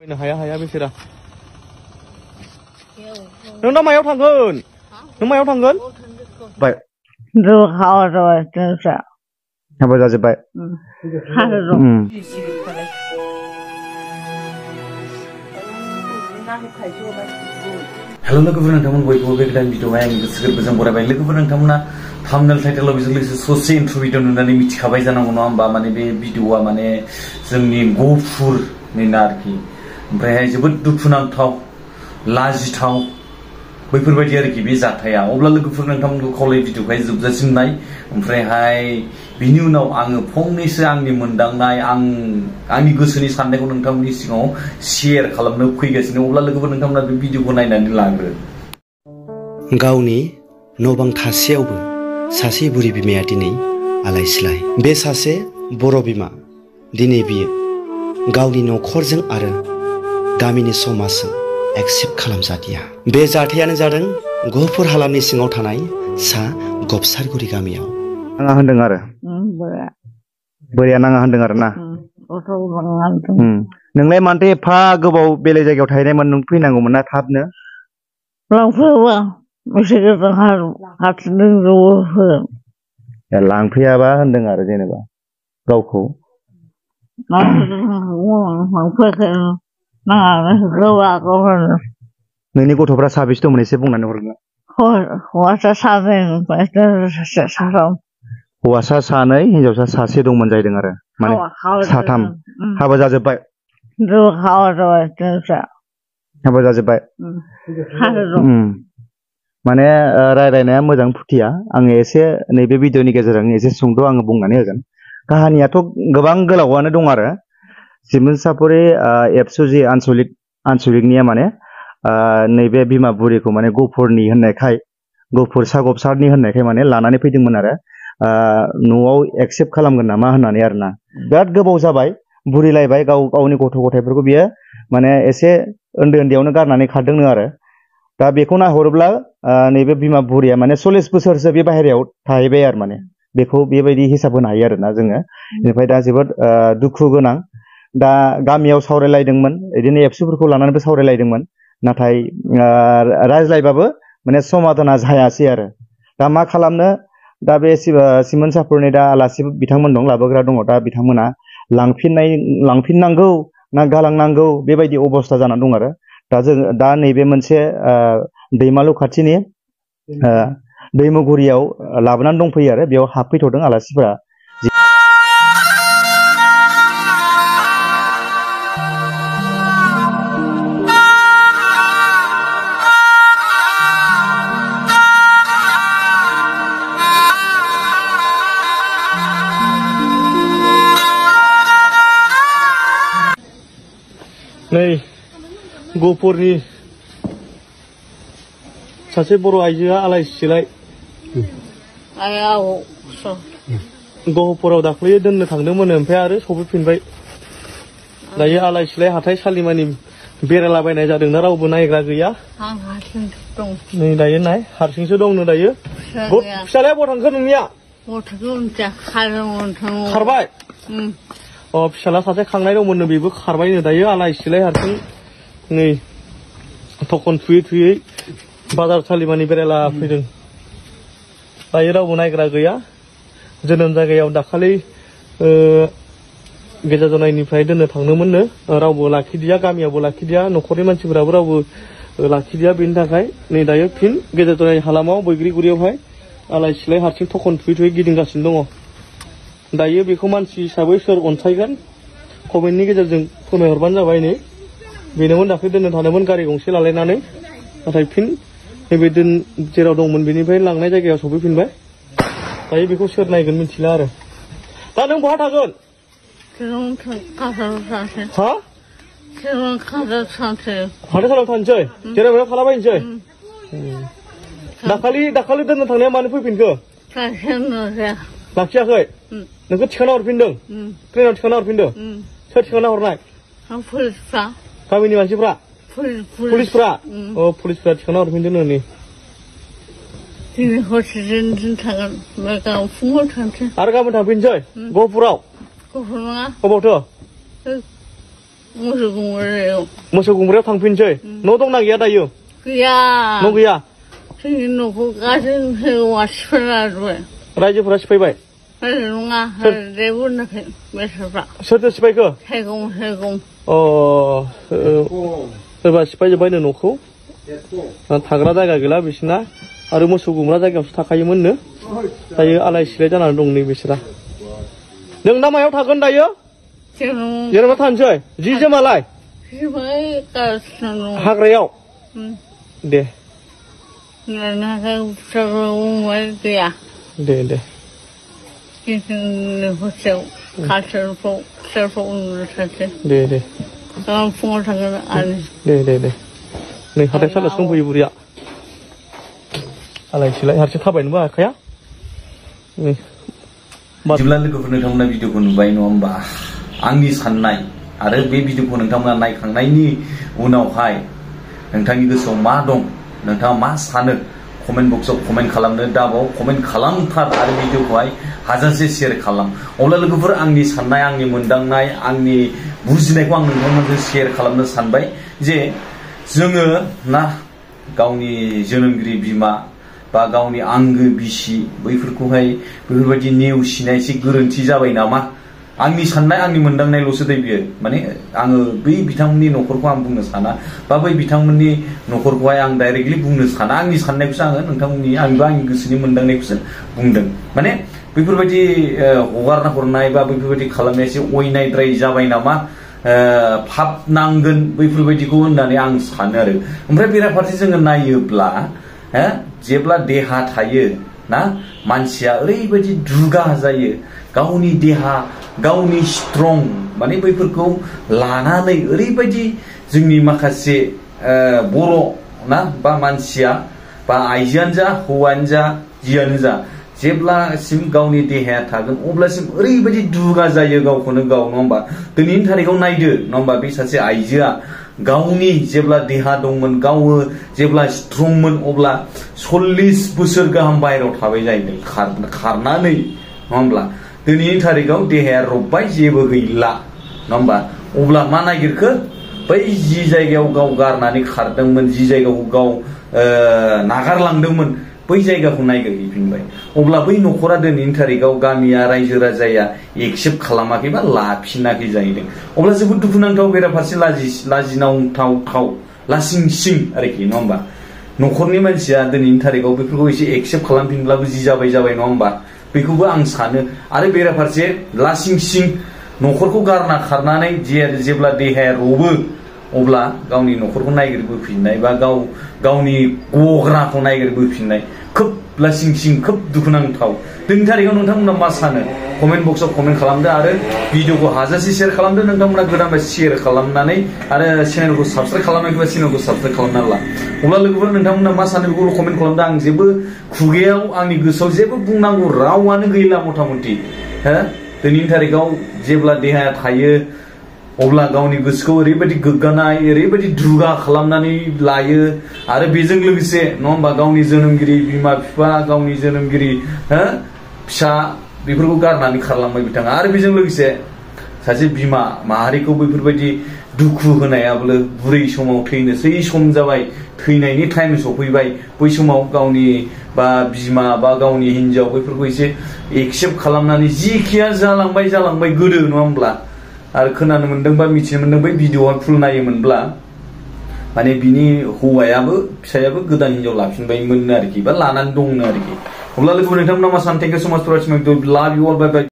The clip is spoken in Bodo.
हाया बेसेरा नों दा मायाव थांगोन नों मायाव थांगोन बाय हाबा जाजोब्बाय हेलो लोगोफोर नोंथांमोन बयखौबो बे गोदान भिडिअआवहाय आं गोसो गोरबोजों बरायबाय लोगोफोर नोंथांमोना थाम्बनेल टाइटेलाव बेजों लोगोसे ससे इन्ट्र भिडिअ नुनानै मिथिखाबाय जानांगौ नङा होमबा माने बे भिडिअआ माने जोंनि गफुरनिनो आरोखि ओमफ्रायहाय जोबोद दुखुनांथाव लाजिथाव बैफोरबायदि आरोखि बे जाथाया अब्ला लोगोफोर नोंथांमोनखौ खावलाय भिडिअखौहाय जोबजासिम नाय ओमफ्रायहाय बिनि उनाव आङो फंनैसो आंनि मोनदांनाय आंनि गोसोनि साननायखौ नोंथांमोननि सिगाङाव शेयार खालामनो फैगासिनो अब्ला लोगोफोर नोंथांमोना बे भिडिअखौ नायनानै लाग्रो गावनि न'बां थासेयावबो सासे बुरि बिमाया दिनै आलाय सिलाय बे सासे बर' बिमा दिनै बियो गावनि न'खरजों आरो गामिनि समाजजों एक्सेप्ट खालामजादिया बे जाथायानो जादों गहपुर हालामनि सिङाव थानाय सा गबसारगुरि गामियाव नाङा होनदों आरो बोराया नाङा होनदों आरो ना नोंलाय मानोथो एफा गोबाव बेलेग जायगायाव थाहैनायमोन नों फैनांगौमोन ना थाबनो लांफैयाबा होनदों आरो जेनेबा गावखौ नोंनि गथ'फ्रा साबेसे दंमोन एसे बुंनानै हरनो हौवासा सानै हिनजावसा सासे दंमोन जाहैदों आरो माने साथाम हाबा जाजोब्बाय हाबा जाजोब्बाय माने रायलायनाया मोजां फुथिया आङो एसे नैबे भिडिअनि गेजेरजों एसे सुंद' आङो बुंनानै होगोन काहानियाथ' गोबां गोलावानो दं आरो सिमोन सापरि एबसुजि आनसलिकनिया माने नैबे बिमा बुरिखौ माने गफुरनि होननायखाय गफुर सागबसारनि होननायखाय माने लानानै फैदोंमोन आरो न'आव एक्सेप्ट खालामगोन नामा होननानै आरोना बिराद गोबाव जाबाय बुरिलायबाय गावनि गथ' गथायफोरखौ बियो माने एसे उन्दैयावनो गारनानै खारदोंनो आरो दा बेखौ नाहरोब्ला नैबे बिमा बुरिया माने 40 बोसोरसो बे बाहेरायाव थाहैबाय आरो माने बेखौ बेबायदि हिसाब होनो हायो आरोना जोङो बेनिफ्राय दा जोबोद दुखु गोनां दा गामियाव सावरायलायदोंमोन बिदिनो एबसुफोरखौ लानानैबो सावरायलायदोंमोन नाथाय रायज्लायबाबो माने समाधाना जायासै आरो दा मा खालामनो दा बे सिमोन सापरनि दा आलासि बिथांमोन दं लाबोग्रा दङ दा बिथांमोना लांफिननांगौ ना गालांनांगौ बेबायदि अबस्था जानानै दं आरो दा नैबे मोनसे दैमालु खाथिनि दैमुगुरियाव लाबोनानै दंफैयो आरो बेयाव हाबफैथ'दों आलासिफोरा नै गहपुरनि सासे बर' आइजोआ आलाय सिलाय गहपुराव दाख्लै दोननो थांदोंमोन ओमफ्राय आरो सफैफिनबाय दायो आलाय सिलाय हाथाइसालिमानि बेरायलाबायनाय जादोंना रावबो नायग्रा गैया नै दायो नाय हारसिंसो दंनो दायो फिसालाया बहा थांखो नोंनिया खारबाय फिसाला सासे खांनाय दंमोननो बेबो खारबायनो दायो आलाय सिलाय हारसिं नै थखन थुयै बाजार सालिमानि बेरायला फैदों दायो रावबो नायग्रा गैया जोनोम जायगायाव दाखालि गेजेर जनायनिफ्राय दोननो थांदोंमोननो रावबो लाखिदिया गामियावबो लाखिदिया न'खरनि मानसिफोराबो रावबो लाखिदिया बेनि थाखाय नै दायो फिन गेजेर जनाय हालामाव बैग्रिगुरियावहाय आलाय सिलाय हारसिं थखन थुयै गिदिंगासिनो दङ दायो बेखौ मानसि हिसाबै सोर अनसायगोन कमेन्टनि गेजेरजों फोरमायहरबानो जाबाय नै बेनोमोन दाख्लै दोननो थादोंमोन गारि गंसे लालायनानै नाथाय फिन नैबे जेराव दंमोन बेनिफ्राय लांनाय जायगायाव सफैफिनबाय दायो बेखौ सोर नायगोन मिथिला आरो दा नों बहा थागोन हाथाइसालियाव थांसै जेराव खालामबायनोसै दाखालि दोननो थांनाया मानो फैफिनखो लाखियाखै नोंखौ थिखाना हरफिनदों ट्रेनाव थिखाना हरफिनदों सोर थिखाना हरनाय गामिनि मानसिफ्रा पुलिसफ्रा पुलिसफ्रा थिखाना हरफिनदों नै आरो गाबोन थांफिनसै गहपुराव अबावथो मोसौ गुमग्रायाव मोसौ गुमग्रायाव थांफिनसै न' दंना गैया दायो गैया न' गैया जोंनि न'खौ गासैबो मानसिफोरा लाजोबबाय रायजोफोरा सिफायबाय नङा जेबो होनाखै बेसरफ्रा सोरथो सिफायखो सायगं अ सोरबा सिफायजोब्बायनो न'खौ थाग्रा जायगा गैला बिसिना आरो मोसौ गुमग्रा जायगायावसो थाखायोमोननो दायो आलाय सिलाय जानानै दं नै बिसोरा नों दा मायाव थागोन दायो जेनेबा थानोसै जि जोमालाय हाग्रायाव दे गैया दे दे दे दे फुङाव थांगोन आरो दे नै हाथाइसालियावसो दंफैयो बुरिया आलाय सिलाय हारसिं थाबायनोबो हाखाया जेब्ला लोगोफोर नोंथांमोना भिडिअखौ नुबाय नङा होमबा आंनि साननाय आरो बे भिडिअखौ नोंथांमोना नायखांनायनि उनावहाय नोंथांनि गोसोआव मा दं नोंथाङा मा सानो कमेन्ट बक्सआव कमेन्ट खालामनो दाबाव कमेन्ट खालामथार आरो भिडिअखौहाय हाजासे शेयार खालाम अब्ला लोगोफोर आंनि साननाय आंनि मोनदांनाय आंनि बुजिनायखौ आं नोंथांमोनजों शेयार खालामनो सानबाय जे जोङो ना गावनि जोनोमगिरि बिमा बा गावनि आंगो बिसि बैफोरखौहाय बेफोरबायदि नेवसिनाय एसे गोरोन्थि जाबाय नामा आंनि साननाय आंनि मोनदांनायल'सो दै बियो माने आङो बै बिथांमोननि न'खरखौ आं बुंनो साना बा बै बिथांमोननि न'खरखौहाय आं डाइरेक्टलि बुंनो साना आंनि साननायखौसो आङो नोंथांमोननि आंनि गोसोनि मोनदांनायखौसो बुंदों माने बेफोरबायदि हगारना हरनाय बा बेफोरबायदि खालामनाया एसे अयनायद्राय जाबाय नामा फाब नांगोन बैफोरबायदिखौ होननानै आं सानो आरो ओमफ्राय बेराफारसे जोङो नायोब्ला जेब्ला देहा थायो ना मानसिया ओरैबायदि दुगा जायो गावनि देहा गावनि स्ट्रं माने बैफोरखौ लानानै ओरैबायदि जोंनि माखासे बर' ना बा मानसिया बा आइजोआनो जा हौवायानो जा जियानो जा जेब्लासिम गावनि देहाया थागोन अब्लासिम ओरैबायदि दुगा जायो गावखौनो गाव नङा होमबा दिनैनि थारिखआव नायदो नङा होमबा बे सासे आइजोआ गावनि जेब्ला देहा दंमोन गाव जेब्ला स्ट्रंमोन अब्ला 40 बोसोर गाहाम बाहेरायाव थाबाय जाहैदों खारनानै नङा होमब्ला दिनैनि थारिखआव देहाया रबबाय जेबो गैला नङा होमबा अब्ला मा नागिरखो बै जि जायगायाव गाव गारनानै खारदोंमोन जि जायगायाव गाव नागारलांदोंमोन बै जायगाखौ नागिरहैफिनबाय अब्ला बै न'खरा दिनैनि थारिखआव गामिया रायजो राजाया एक्सेप्ट खालामाखै बा लाफिनाखै जाहैदों अब्ला जोबोद दुखुनांथाव बेराफारसे लाजिनांथाव लासिंसिं आरोखि नङा होमबा न'खरनि मानसिया दिनैनि थारिखआव बेफोरखौ एसे एक्सेप्ट खालामफिनब्लाबो जि जाबाय नङा होमबा बेखौबो आं सानो आरो बेराफारसे लासिंसिं न'खरखौ गारना खारनानै जेब्ला देहाया रबो अब्ला गावनि न'खरखौ नागिरबोफिननाय बा गावनि गग्राखौ नागिरबोफिननाय खोब लासिंसिं खोब दुखुनांथाव दिनैनि थारिखआव नोंथांमोना मा सानो कमेन्ट बक्सआव कमेन्ट खालामदो आरो भिडिअखौ हाजासे शेयार खालामदो नोंथांमोना गोदानबा शेयार खालामनानै आरो चेनेलखौ साबस्क्राइब खालामाखैबा चेनेलखौ साबस्क्राइब खालामनानै ला अब्ला लोगोफोर नोंथांमोना मा सानो बेखौल' कमेन्ट खालामदो आं जेबो खुगायाव आंनि गोसोआव जेबो बुंनांगौ रावानो गैला मथा मथि दिनैनि थारिखआव जेब्ला देहाया थायो अब्ला गावनि गोसोखौ ओरैबायदि गोग्गानाय ओरैबायदि दुगा खालामनानै लायो आरो बेजों लोगोसे नङा होमबा गावनि जोनोमगिरि बिमा बिफा गावनि जोनोमगिरि फिसा बेफोरखौ गारनानै खारलांबाय बिथाङा आरो बेजों लोगोसे सासे बिमा माहारिखौ बेफोरबायदि दुखु होनायाबो बुरै समाव थैनोसै सम जाबाय थैनायनि टाइम सफैबाय बै समाव गावनि बा बिमा बा गावनि हिनजाव बैफोरखौ एसे एक्सेप्ट खालामनानै जिखिया जालांबाय गोदो नङा होमब्ला आरो खोनानो मोनदों बा मिथिनो मोनदों बै भिडिअआ फुल नायोमोनब्ला माने बिनि हौवायाबो फिसायाबो गोदान हिनजाव लाफिनबायमोन आरोखि बा लानानै दंनो आरोखि अब्ला लोगोफोर नोंथांमोना मा सानो थेंक इउ सो माच फर वाचिं माय भिडिअ लाभ यू अल बाय बाय